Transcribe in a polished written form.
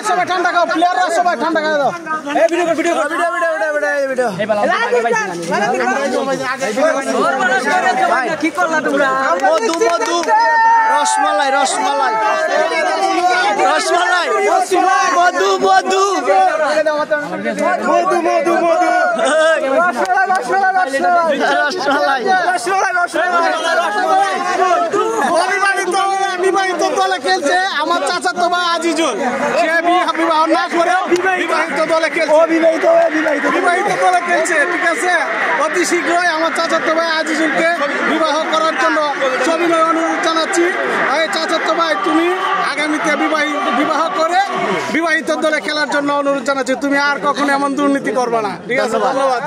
সবাই ঠান্ডা খাও, প্লেয়াররা সবাই ঠান্ডা খাও দাও। এই ভিডিও ভিডিও কি করলা তোমরা? মধু মধু রসমালাই রসমালাই রসমালাই মধু মধু মধু মধু মধু বিবাহিত দলে খেলছে আমার চাচাতো ভাই আজিজুল, সে বিবাহ না করে বিবাহিত দলে খেলছে, বিবাহিত দলে খেলছে। ঠিক আছে, অতি শীঘ্রই আমার চাচাতো ভাই আজিজুলকে বিবাহ করার জন্য সবিনয় অনুরোধ জানাচ্ছি। এই চাচাতো ভাই, তুমি আগামীতে বিবাহ করে বিবাহিত দলে খেলার জন্য অনুরোধ জানাচ্ছি। তুমি আর কখনো এমন দুর্নীতি করবে না। ঠিক আছে, ধন্যবাদ।